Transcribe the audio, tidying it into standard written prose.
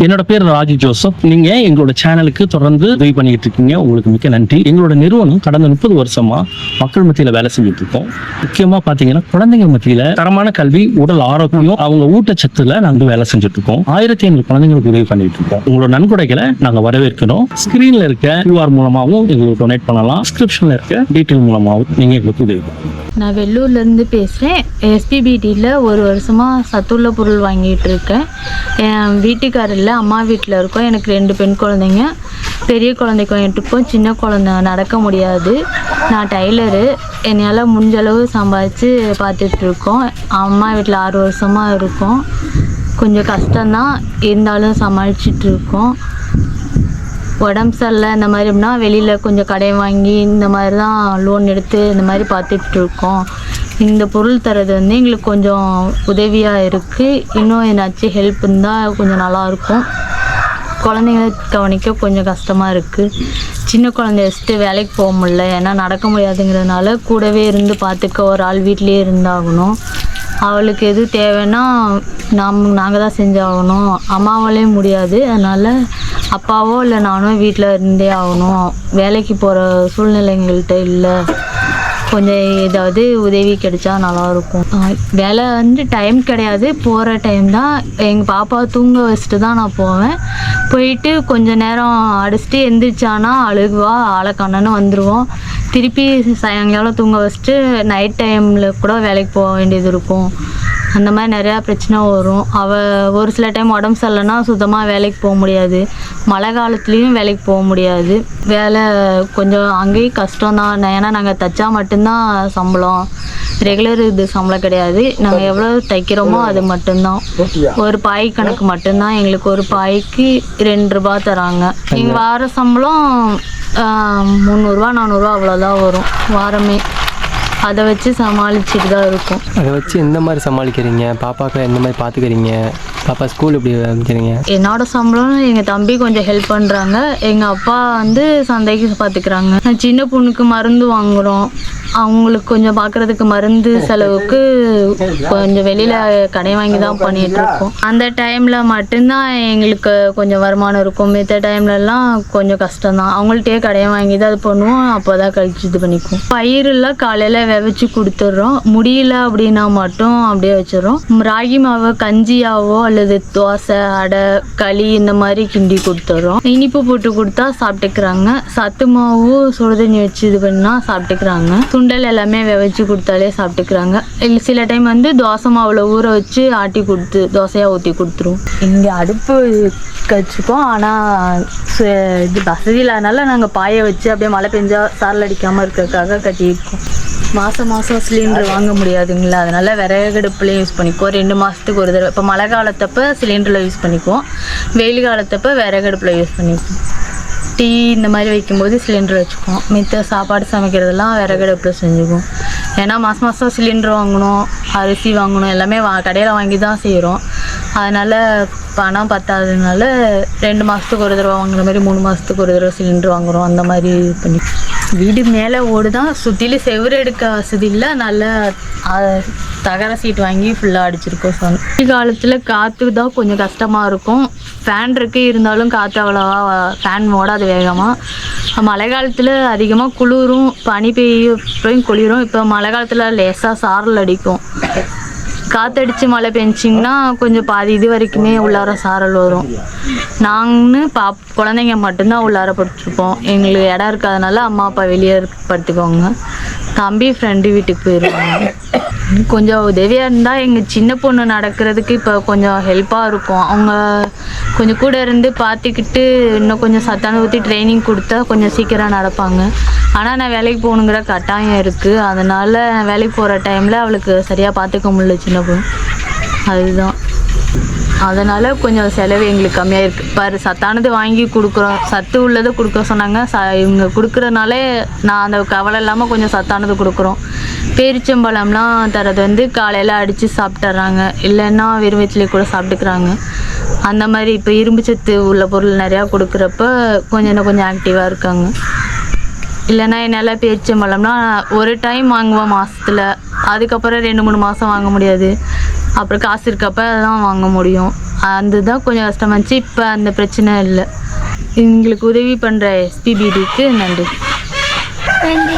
என்னோட பேர் ராஜி ஜோசப். நீங்க எங்களோட சேனலுக்கு தொடர்ந்து உதவி பண்ணிட்டு இருக்கீங்க, உங்களுக்கு மிக்க நன்றி. எங்களோட நிறுவனம் கடந்த 30 வருஷமா மக்கள் மத்தியில வேலை செஞ்சுட்டு இருக்கோம். முக்கியமா பாத்தீங்கன்னா குழந்தைங்க மத்தியில தரமான கல்வி, உடல் ஆரோக்கியம், அவங்க ஊட்டச்சத்துல நாங்க வேலை செஞ்சுட்டு இருக்கோம். 1500 குழந்தைங்களுக்கு உதவி பண்ணிட்டு இருக்கோம். உங்களோட நன்கொடைகளை நாங்க வரவேற்கிறோம். ஸ்கிரீன்ல இருக்க QR மூலமாகவும் எங்களுக்கு டொனேட் பண்ணலாம். டிஸ்கிரிப்ஷன்ல இருக்க டீட்டெயில் மூலமாகவும் நீங்க எங்களுக்கு உதவி பண்ணலாம். நான் வெள்ளூர்லேருந்து பேசுகிறேன். SPBTயில் ஒரு வருஷமாக சத்துள்ள பொருள் வாங்கிட்டு இருக்கேன். என் வீட்டுக்காரில் அம்மா வீட்டில் இருக்கோம். எனக்கு 2 பெண் குழந்தைங்க. பெரிய குழந்தைக்கு வாங்கிட்டு இருக்கோம், சின்ன குழந்தை நடக்க முடியாது. நான் டைலரு. என்னால் முடிஞ்ச அளவு சம்பாதிச்சு பார்த்துட்ருக்கோம். அம்மா வீட்டில் 6 வருஷமாக இருக்கோம். கொஞ்சம் கஷ்டம்தான், இருந்தாலும் சமாளிச்சிட்ருக்கோம். உடம்பு சரியில்லை இந்த மாதிரினா வெளியில் கொஞ்சம் கடை வாங்கி இந்த மாதிரி தான் லோன் எடுத்து இந்த மாதிரி பார்த்துட்ருக்கோம். இந்த பொருள் தரது வந்து எங்களுக்கு கொஞ்சம் உதவியாக இருக்குது. இன்னும் என்னாச்சும் ஹெல்ப் இருந்தால் கொஞ்சம் நல்லாயிருக்கும். குழந்தைங்கள கவனிக்க கொஞ்சம் கஷ்டமாக இருக்குது. சின்ன குழந்தைய வச்சுட்டு வேலைக்கு போக முடியல, ஏன்னா நடக்க முடியாதுங்கிறதுனால கூடவே இருந்து பார்த்துக்க ஒரு ஆள் வீட்லேயே இருந்தாகணும். அவளுக்கு எது தேவைன்னா நாங்கள் தான் செஞ்சாகணும். அம்மாவாலே முடியாது, அதனால் அப்பாவோ இல்லை நானோ வீட்டில் இருந்தே ஆகணும். வேலைக்கு போகிற சூழ்நிலை எங்கள்கிட்ட இல்லை. கொஞ்சம் ஏதாவது உதவி கிடைச்சா நல்லாயிருக்கும். வேலை வந்து டைம் கிடையாது, போகிற டைம் தான். எங்கள் பாப்பா தூங்க வச்சுட்டு தான் நான் போவேன். போயிட்டு கொஞ்சம் நேரம் அடிச்சுட்டு எந்திரிச்சானா அழுகுவா, ஆளைக்கானன்னு வந்துடுவோம். திருப்பி சாயங்காலம் தூங்க வச்சுட்டு நைட் டைமில் கூட வேலைக்கு போக வேண்டியது இருக்கும். அந்த மாதிரி நிறையா பிரச்சனை வரும். அவள் ஒரு சில டைம் உடம்பு சரியில்லைன்னா சுத்தமாக வேலைக்கு போக முடியாது. மழை காலத்துலேயும் வேலைக்கு போக முடியாது. வேலை கொஞ்சம் அங்கேயும் கஷ்டம்தான். ஏன்னா நாங்கள் தைச்சா மட்டும்தான் சம்பளம், ரெகுலர் இது சம்பளம் கிடையாது. நாங்கள் எவ்வளோ தைக்கிறோமோ அது மட்டும்தான். ஒரு பாய் கணக்கு மட்டும்தான். எங்களுக்கு ஒரு பாய்க்கு 2 ரூபா தராங்க. எங்கள் வார சம்பளம் 300 400 அவ்வளோதான் வரும் வாரமே. அதை வச்சு சமாளிச்சுட்டு தான் இருக்கும். அதை வச்சு எந்த மாதிரி சமாளிக்கிறீங்க? பாப்பாவுக்கு எந்த மாதிரி பார்த்துக்கிறீங்க? பாப்பா ஸ்கூல் எப்படி அமைக்கிறீங்க? என்னோட சம்பளம் எங்கள் தம்பி கொஞ்சம் ஹெல்ப் பண்ணுறாங்க. எங்கள் அப்பா வந்து சந்தைக்கு பார்த்துக்கிறாங்க. நான் சின்ன பொண்ணுக்கு மருந்து வாங்குகிறோம். அவங்களுக்கு கொஞ்சம் பார்க்குறதுக்கு மருந்து செலவுக்கு கொஞ்சம் வெளியில் கடை வாங்கி தான் பண்ணிகிட்ருக்கோம். அந்த டைமில் மட்டும்தான் எங்களுக்கு கொஞ்சம் வருமானம் இருக்கும். மித்த டைம்லலாம் கொஞ்சம் கஷ்டம்தான். அவங்கள்ட்டே கடையை வாங்கி தான் இது பண்ணுவோம். அப்போ தான் கழிச்சு இது பண்ணிக்குவோம். பயிரெல்லாம் காலையில் விதைச்சி கொடுத்துட்றோம். முடியல அப்படின்னா மட்டும் அப்படியே வச்சிடறோம். ராகி மாவை கஞ்சியாவோ அல்லது தோசை, அடை, களி இந்த மாதிரி கிண்டி கொடுத்துட்றோம். இனிப்பு போட்டு கொடுத்தா சாப்பிட்டுக்கிறாங்க. சத்து மாவு சுடுதண்ணி வச்சு இது பண்ணால் சாப்பிட்டுக்கிறாங்க. சுண்டல் எல்லாமே விதைச்சி கொடுத்தாலே சாப்பிட்டுக்கிறாங்க. இல்லை சில டைம் வந்து தோசை மாவில் ஊற வச்சு ஆட்டி கொடுத்து தோசையாக ஊற்றி கொடுத்துருவோம். இங்கே அடுப்பு வச்சுருக்கோம், ஆனால் இது வசதி இல்லாதனால நாங்கள் பாயை வச்சு அப்படியே மழை பெஞ்சா சாரல் அடிக்காமல் இருக்கிறதுக்காக கட்டியிருக்கோம். மாதம் சிலிண்டர் வாங்க முடியாதுங்களா, அதனால் விறகடுப்புலேயும் யூஸ் பண்ணிக்குவோம். 2 மாதத்துக்கு ஒரு தடவை. இப்போ மழை காலத்தப்போ சிலிண்டரில் யூஸ் பண்ணிக்குவோம், வெயில் காலத்தப்போ விறகடுப்பில் யூஸ் பண்ணிக்குவோம். டீ இந்த மாதிரி வைக்கும்போது சிலிண்டர் வச்சுக்குவோம். மித்த சாப்பாடு சமைக்கிறதெல்லாம் விறகடுப்பில் செஞ்சுக்குவோம். ஏன்னா மாதம் சிலிண்டர் வாங்கணும், அரிசி வாங்கணும், எல்லாமே கடையில் வாங்கி தான் செய்கிறோம். அதனால் பணம் பத்தாததுனால 2 மாதத்துக்கு ஒரு தடவை வாங்குற மாதிரி 3 மாதத்துக்கு ஒரு தடவை சிலிண்டர் வாங்குகிறோம். அந்த மாதிரி பண்ணி வீடு மேலே ஓடு தான், சுற்றிலும் செவ்வறு எடுக்க வசதி இல்லை. நல்ல தகர சீட் வாங்கி ஃபுல்லாக அடிச்சிருக்கோம். வெயில் காலத்தில் காற்று தான் கொஞ்சம் கஷ்டமாக இருக்கும். ஃபேன் இருக்குது, இருந்தாலும் காற்று அவ்வளோவா ஃபேன் ஓடாது வேகமாக. மழை காலத்தில் அதிகமாக குளிரும், பனி பெய்யும் குளிரும். இப்போ மழை காலத்தில் லேசாக சாரல் அடிக்கும். காற்றடிச்சு மழை பெஞ்சிங்கன்னா கொஞ்சம் பாதி இது வரைக்குமே உள்ளார சாரல் வரும். நாங்கள் குழந்தைங்க மட்டும்தான் உள்ளார படுத்துருப்போம். எங்களுக்கு இடம் இருக்காதனால அம்மா அப்பா வெளியே படுத்துக்கோங்க. தம்பி ஃப்ரெண்டு வீட்டுக்கு போயிடுவாங்க. கொஞ்சம் உதவியாக இருந்தால் எங்கள் சின்ன பொண்ணு நடக்கிறதுக்கு இப்போ கொஞ்சம் ஹெல்ப்பாக இருக்கும். அவங்க கொஞ்சம் கூட இருந்து பார்த்துக்கிட்டு இன்னும் கொஞ்சம் சத்தான ஊற்றி ட்ரைனிங் கொடுத்தா கொஞ்சம் சீக்கிரம் நடப்பாங்க. ஆனால் நான் வேலைக்கு போகணுங்கிற கட்டாயம் இருக்குது. அதனால் வேலைக்கு போகிற டைமில் அவளுக்கு சரியாக பார்த்துக்க முடியல சின்ன பொண்ணு. அதுதான், அதனால் கொஞ்சம் செலவு எங்களுக்கு கம்மியாக இருக்குது. பாரு, சத்தானது வாங்கி கொடுக்குறோம், சத்து உள்ளதை கொடுக்க சொன்னாங்க. இவங்க கொடுக்குறதுனால நான் அந்த கவலை இல்லாமல் கொஞ்சம் சத்தானது கொடுக்குறோம். பேரிச்சம்பழம்லாம் தரது வந்து காலையில் அடித்து சாப்பிட்டுறாங்க, இல்லைன்னா வெறும் வயிற்றுலேயே கூட சாப்பிட்டுக்கிறாங்க. அந்த மாதிரி இப்போ இரும்பு சத்து உள்ள பொருள் நிறையா கொடுக்குறப்ப கொஞ்சம் ஆக்டிவாக இருக்காங்க. இல்லைன்னா என்னால் பேரிச்சம்பழம்னா ஒரு டைம் வாங்குவோம் மாதத்தில், அதுக்கப்புறம் 2-3 மாதம் வாங்க முடியாது. அப்புறம் காசு இருக்கப்போ தான் வாங்க முடியும். அதுதான் கொஞ்சம் கஷ்டமா இருந்துச்சு. இப்போ அந்த பிரச்சனை இல்லை. எங்களுக்கு உதவி பண்ணுற எஸ்பிபிடிக்கு நன்றி. நன்றி.